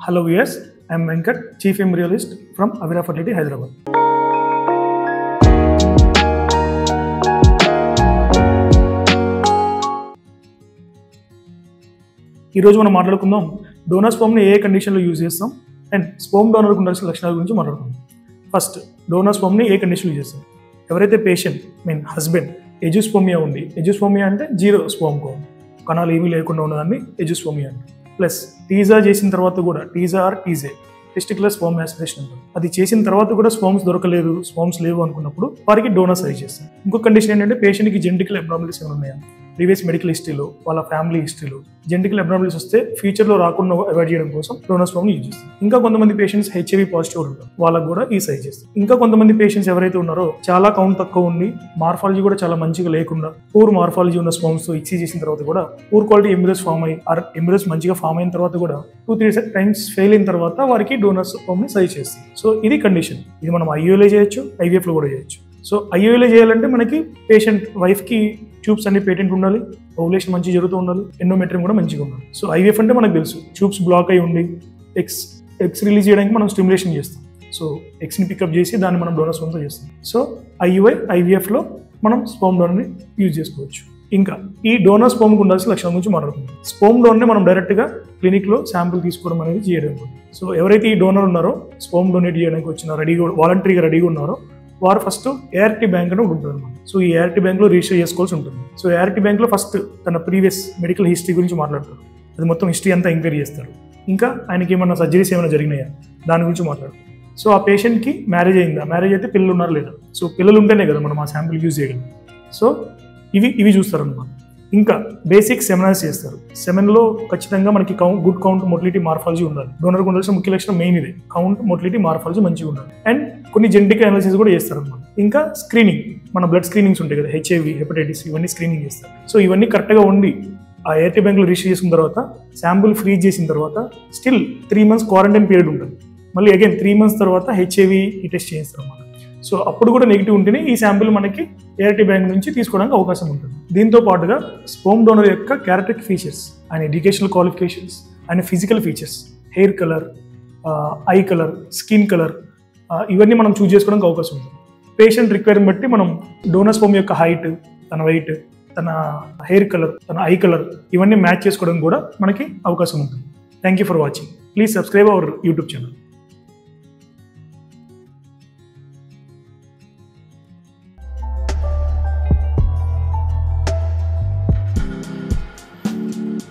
Hello viewers, I am Venkat, Chief Embryologist from Avira Fertility, Hyderabad. ఈ రోజు మనం మాట్లాడుకుందాం డోనర్ స్పర్మ్ ని ఏ కండిషన్ లో యూజ్ చేస్తాం అండ్ స్పర్మ్ డోనర్ కు ఉండాల్సిన లక్షణాల గురించి మాట్లాడుకుందాం. ఫస్ట్, డోనర్ స్పర్మ్ ని ఏ కండిషన్ లో యూజ్ చేస్తాం? ఎవరైతే పేషెంట్ హస్బెండ్ ఎజుస్పోమియా ఉంది, ఎజుస్పోమియా అంటే జీరో స్పర్మ్ కౌంట్, కణాలు ఏమీ లేకుండా ఉన్నదాన్ని ఎజుస్పోమియా అంటే, ప్లస్ టీజా చేసిన తర్వాత కూడా TESA or TESE testicular sperm aspiration ఉంటుంది, అది చేసిన తర్వాత కూడా స్పర్మ్స్ దొరకలేదు, స్పర్మ్స్ లేవు అనుకున్నప్పుడు వారికి డోనర్ సజెస్ట్ చేస్తాం. ఇంకో కండిషన్ ఏంటంటే పేషెంట్కి జెనెటికల్ అబ్నార్మలిటీస్ ఏమైనా ఉన్నాయా, ప్రీవియస్ మెడికల్ హిస్టరీలో వాళ్ళ ఫ్యామిలీ హిస్టరీలో జెనెటికల్ అబ్నార్మలిటీస్ వస్తే ఫ్యూచర్లో రాకుండా అవాయిడ్ చేయడం కోసం డోనర్ స్పర్మ్ యూజ్ చేస్తాం. ఇంకా కొంతమంది పేషెంట్స్ హెచ్ఐవి పాజిటివ్ ఉంటారు, వాళ్ళకు కూడా ఈ సజెస్ట్ చేస్తాం. ఇంకా కొంతమంది పేషెంట్స్ ఎవరైతే ఉన్నారో చాలా కౌంట్ తక్కువ ఉండి మార్ఫాలజీ కూడా చాలా మంచిగా లేకుండా పూర్ మార్ఫాలజీ ఉన్న స్పర్మ్స్ తో ఎక్సీ చేసిన తర్వాత కూడా పూర్ క్వాలిటీ ఎంబ్రియోస్ ఫామ్ అయ్యి ఆర్ ఎంబ్రియోస్ మంచిగా ఫామ్ అయిన తర్వాత కూడా 2-3 టైమ్స్ ఫెయిల్ అయిన తర్వాత వారికి డోనర్ స్పర్మ్ ని సజెస్ట్ చేస్తాం. సో ఇది కండిషన్. ఇది మనం ఐయుఎల్ఏ చేయొచ్చు, ఐవీఎఫ్ లో కూడా చేయొచ్చు. సో ఐయుఎల్ఏ చేయాలంటే మనకి పేషెంట్ వైఫ్ కి ట్యూబ్స్ అన్ని పేటెంట్ ఉండాలి, ఓవులేషన్ మంచిగా జరుగుతూ ఉండాలి, ఎండోమెట్రియం కూడా మంచిగా ఉండాలి. సో ఐవీఎఫ్ అంటే మనకు తెలుసు, ట్యూబ్స్ బ్లాక్ అయి ఉండి ఎగ్స్ రిలీజ్ చేయడానికి మనం స్టిమ్యులేషన్ చేస్తాం. సో ఎగ్స్ని పికప్ చేసి దాన్ని మనం డోనర్ స్పర్మ్తో చేస్తాం. సో ఐయుఐ ఐవీఎఫ్లో మనం స్పర్మ్ డోనర్ని యూజ్ చేసుకోవచ్చు. ఇంకా ఈ డోనర్ స్పర్మ్కి ఉండాల్సిన లక్షణం గురించి మాట్లాడుకుందాం. స్పర్మ్ డోనర్ని మనం డైరెక్ట్గా క్లినిక్లో శాంపుల్ తీసుకోవడం అనేది చేయడం. సో ఎవరైతే ఈ డోనర్ ఉన్నారో స్పర్మ్ డొనేట్ చేయడానికి వచ్చిన రెడీగా వాలంటరీగా రెడీగా ఉన్నారో వారు ఫస్ట్ ఏఆర్టీ బ్యాంక్ అని ఉంటుంది అన్నమాట. సో ఈ ఏఆర్టీ బ్యాంక్లో రిజిస్టర్ చేసుకోవాల్సి ఉంటుంది. సో ఏఆర్టీ బ్యాంక్లో ఫస్ట్ తన ప్రీవియస్ మెడికల్ హిస్టరీ గురించి మాట్లాడతారు, అది మొత్తం హిస్టరీ అంతా ఎంక్వైరీ చేస్తారు. ఇంకా ఆయనకి ఏమైనా సర్జరీస్ ఏమైనా జరిగినాయా దాని గురించి మాట్లాడతారు. సో ఆ పేషెంట్కి మ్యారేజ్ అయిందా, మ్యారేజ్ అయితే పిల్లలు ఉన్నారా లేదా, సో పిల్లలు ఉంటేనే కదా మనం ఆ శాంపుల్ యూజ్ చేయగలం. సో ఇవి చూస్తారు అన్నమాట. ఇంకా బేసిక్ సెమినార్స్ చేస్తారు. సెమెన్లో ఖచ్చితంగా మనకి గుడ్ కౌంట్ మొటిలిటీ మార్ఫాలజీ ఉండాలి. డోనర్కి ఉండాల్సిన ముఖ్య లక్షణం మెయిన్ ఇదే, కౌంట్ మొటిలిటీ మార్ఫాలజీ మంచిగా ఉండాలి. అండ్ కొన్ని జెనెటిక్ అనాలిసిస్ కూడా చేస్తారు అన్నమాట. ఇంకా స్క్రీనింగ్, మన బ్లడ్ స్క్రీనింగ్స్ ఉంటాయి కదా, హెచ్ఐవి హెపటైటిస్ ఇవన్నీ స్క్రీనింగ్ చేస్తారు. సో ఇవన్నీ కరెక్ట్గా ఉండి ఆ ఏఆర్టీ బ్యాంక్లో రిజిస్టర్ చేసిన తర్వాత శాంపుల్ ఫ్రీజ్ చేసిన తర్వాత స్టిల్ 3 months క్వారంటైన్ పీరియడ్ ఉంటుంది. మళ్ళీ అగైన్ 3 months తర్వాత హెచ్ఐవి టెస్ట్ చేస్తారు అన్నమాట. సో అప్పుడు కూడా నెగిటివ్ ఉంటేనే ఈ శాంపుల్ మనకి ఏఆర్టీ బ్యాంక్ నుంచి తీసుకోవడానికి అవకాశం ఉంటుంది. దీంతో పాటుగా స్పర్మ్ డోనర్ యొక్క క్యారెక్టరిక్ ఫీచర్స్, ఆయన ఎడ్యుకేషనల్ క్వాలిఫికేషన్స్, ఆయన physical features, hair colour, I colour, skin colour, ఇవన్నీ మనం చూస్ చేసుకోవడానికి అవకాశం ఉంటుంది. పేషెంట్ రిక్వైర్మెంట్ బట్టి మనం డోనర్ స్పర్మ్ యొక్క హైట్, తన వెయిట్, తన హెయిర్ కలర్, తన ఐ కలర్ ఇవన్నీ మ్యాచ్ చేసుకోవడానికి కూడా మనకి అవకాశం ఉంటుంది. Thank you for watching. Please subscribe our YouTube channel.